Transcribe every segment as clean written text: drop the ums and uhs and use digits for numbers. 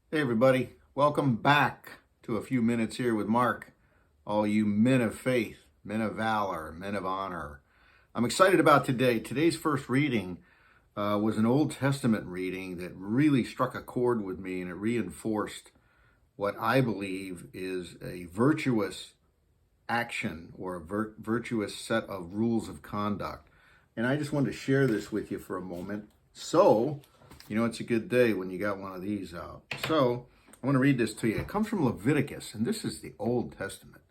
Hey everybody, welcome back to A Few Minutes here with Mark. All you men of faith, men of valor, men of honor. I'm excited about today. Today's first reading was an Old Testament reading that really struck a chord with me, and it reinforced what I believe is a virtuous action or a virtuous set of rules of conduct. And I just wanted to share this with you for a moment. It's a good day when you got one of these out. So I want to read this to you. It comes from Leviticus, and this is the Old Testament.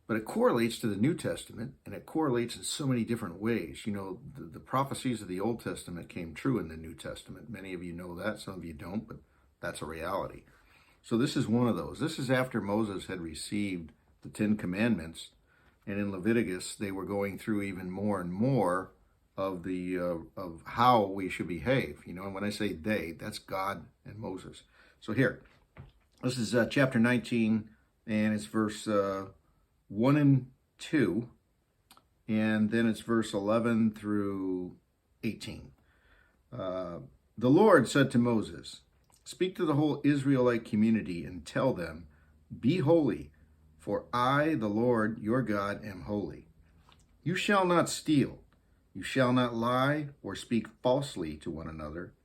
But it correlates to the New Testament, and it correlates in so many different ways. The prophecies of the Old Testament came true in the New Testament. Many of you know that, some of you don't, but that's a reality. So this is one of those. This is after Moses had received the Ten Commandments, and in Leviticus, they were going through even more and more of how we should behave. And when I say they, that's God and Moses. So here, this is chapter 19, and it's verse 1 and 2, and then it's verse 11 through 18. The Lord said to Moses, "Speak to the whole Israelite community and tell them, 'Be holy, for I, the Lord your God, am holy. You shall not steal. You shall not lie or speak falsely to one another.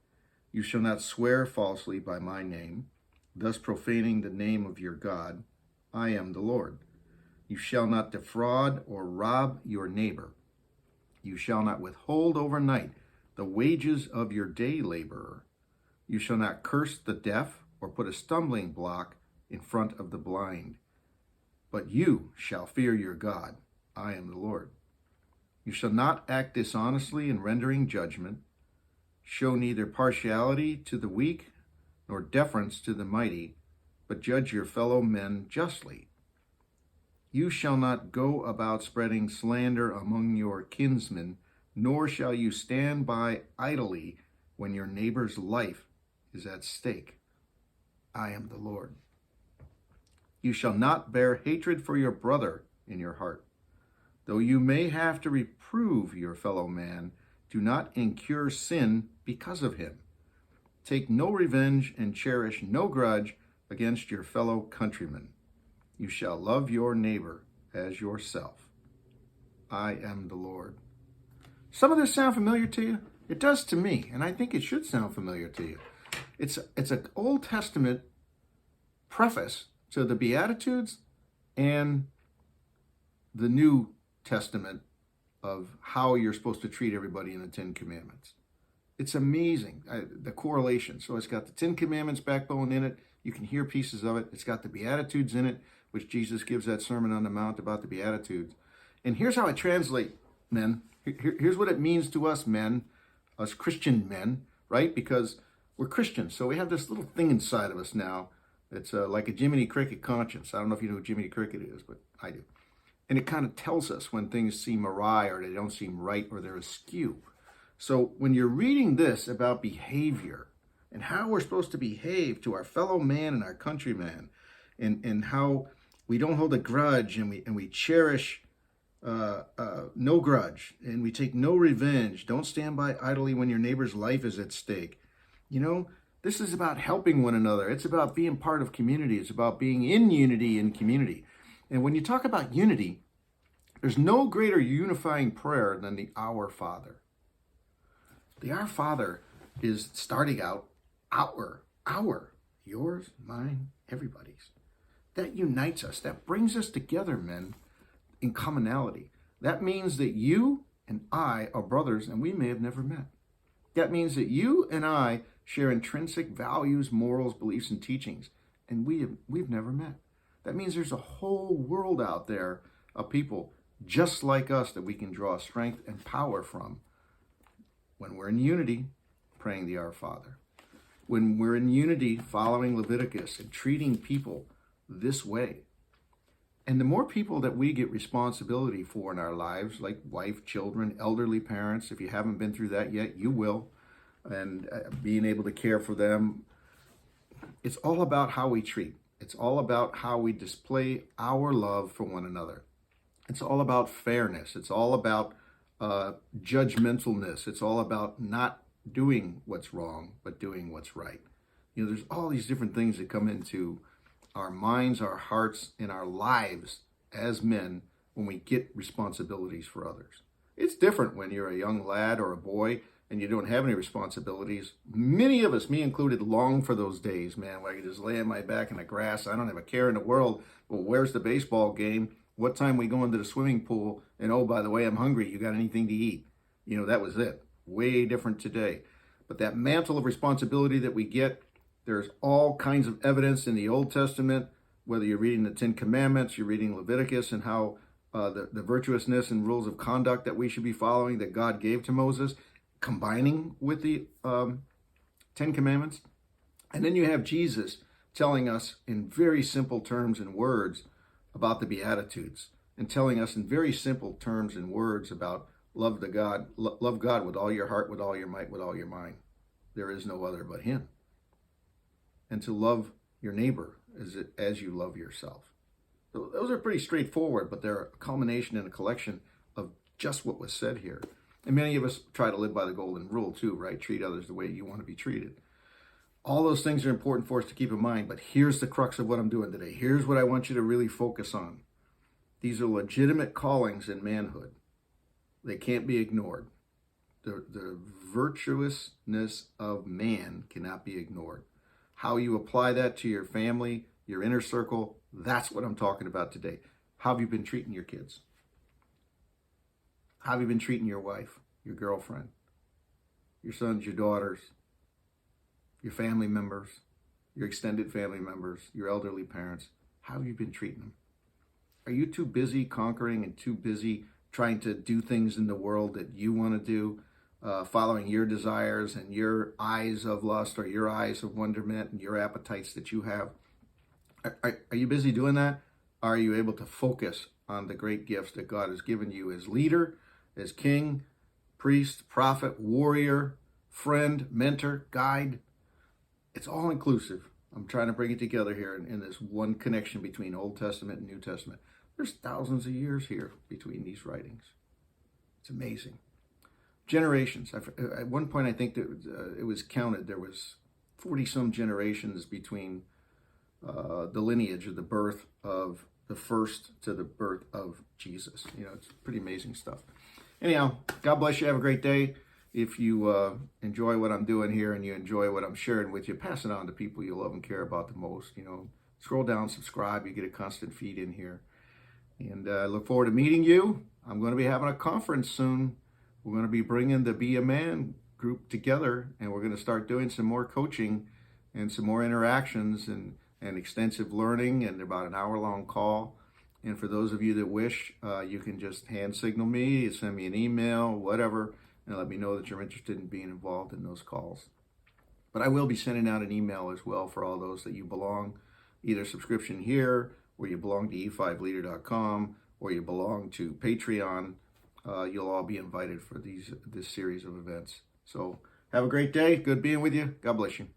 You shall not swear falsely by my name, thus profaning the name of your God. I am the Lord. You shall not defraud or rob your neighbor. You shall not withhold overnight the wages of your day laborer. You shall not curse the deaf or put a stumbling block in front of the blind. But you shall fear your God. I am the Lord. You shall not act dishonestly in rendering judgment. Show neither partiality to the weak nor deference to the mighty, but judge your fellow men justly. You shall not go about spreading slander among your kinsmen, nor shall you stand by idly when your neighbor's life is at stake. I am the Lord. You shall not bear hatred for your brother in your heart. Though you may have to reprove your fellow man, do not incur sin because of him. Take no revenge and cherish no grudge against your fellow countrymen. You shall love your neighbor as yourself. I am the Lord." Some of this sound familiar to you? It does to me, and I think it should sound familiar to you. It's an Old Testament preface to the Beatitudes and the New Testament of how you're supposed to treat everybody in the Ten Commandments. It's amazing, the correlation. So it's got the Ten Commandments backbone in it. You can hear pieces of it. It's got the Beatitudes in it, which Jesus gives that Sermon on the Mount about the Beatitudes. And here's how I translate, men. Here's what it means to us men, us Christian men, right? Because we're Christians, so we have this little thing inside of us now. It's like a Jiminy Cricket conscience. I don't know if you know who Jiminy Cricket is, but I do. And it kind of tells us when things seem awry or they don't seem right or they're askew. So when you're reading this about behavior and how we're supposed to behave to our fellow man and our countryman, and how we don't hold a grudge and we cherish no grudge, and we take no revenge, don't stand by idly when your neighbor's life is at stake. This is about helping one another. It's about being part of community. It's about being in unity in community. And when you talk about unity, there's no greater unifying prayer than the Our Father. The Our Father is starting out our, yours, mine, everybody's. That unites us. That brings us together, men, in commonality. That means that you and I are brothers, and we may have never met. That means that you and I share intrinsic values, morals, beliefs, and teachings, and we've never met. That means there's a whole world out there of people just like us that we can draw strength and power from when we're in unity, praying the Our Father. When we're in unity, following Leviticus and treating people this way. And the more people that we get responsibility for in our lives, like wife, children, elderly parents, if you haven't been through that yet, you will, and being able to care for them, it's all about how we treat. It's all about how we display our love for one another. It's all about fairness. It's all about judgmentalness. It's all about not doing what's wrong, but doing what's right. There's all these different things that come into our minds, our hearts, and our lives as men when we get responsibilities for others. It's different when you're a young lad or a boy and you don't have any responsibilities. Many of us, me included, long for those days, man, where I could just lay on my back in the grass. I don't have a care in the world. Well, where's the baseball game? What time we go into the swimming pool? And oh, by the way, I'm hungry. You got anything to eat? That was it. Way different today. But that mantle of responsibility that we get, there's all kinds of evidence in the Old Testament, whether you're reading the Ten Commandments, you're reading Leviticus, and how the virtuousness and rules of conduct that we should be following that God gave to Moses, combining with the Ten Commandments. And then you have Jesus telling us in very simple terms and words about the Beatitudes, and telling us in very simple terms and words about love God with all your heart, with all your might, with all your mind. There is no other but Him. And to love your neighbor as you love yourself. So those are pretty straightforward, but they're a culmination and a collection of just what was said here. And many of us try to live by the golden rule too, right? Treat others the way you want to be treated. All those things are important for us to keep in mind, but here's the crux of what I'm doing today. Here's what I want you to really focus on. These are legitimate callings in manhood. They can't be ignored. The virtuousness of man cannot be ignored. How you apply that to your family, your inner circle, that's what I'm talking about today. How have you been treating your kids? How have you been treating your wife, your girlfriend, your sons, your daughters, your family members, your extended family members, your elderly parents? How have you been treating them? Are you too busy conquering and too busy trying to do things in the world that you want to do, following your desires and your eyes of lust or your eyes of wonderment and your appetites that you have? Are you busy doing that? Are you able to focus on the great gifts that God has given you as leader, as king, priest, prophet, warrior, friend, mentor, guide? It's all inclusive. I'm trying to bring it together here in this one connection between Old Testament and New Testament. There's thousands of years here between these writings. It's amazing. Generations. At one point, I think that it was counted. There was 40-some generations between the lineage of the birth of the first to the birth of Jesus. It's pretty amazing stuff. Anyhow, God bless you. Have a great day. If you enjoy what I'm doing here and you enjoy what I'm sharing with you, pass it on to people you love and care about the most. Scroll down, subscribe. You get a constant feed in here. And I look forward to meeting you. I'm going to be having a conference soon. We're going to be bringing the Be a Man group together, and we're going to start doing some more coaching and some more interactions and extensive learning, and about an hour-long call. And for those of you that wish, you can just hand signal me, send me an email, whatever, and let me know that you're interested in being involved in those calls. But I will be sending out an email as well for all those that you belong, either subscription here, or you belong to e5leader.com, or you belong to Patreon. You'll all be invited for this series of events. So have a great day. Good being with you. God bless you.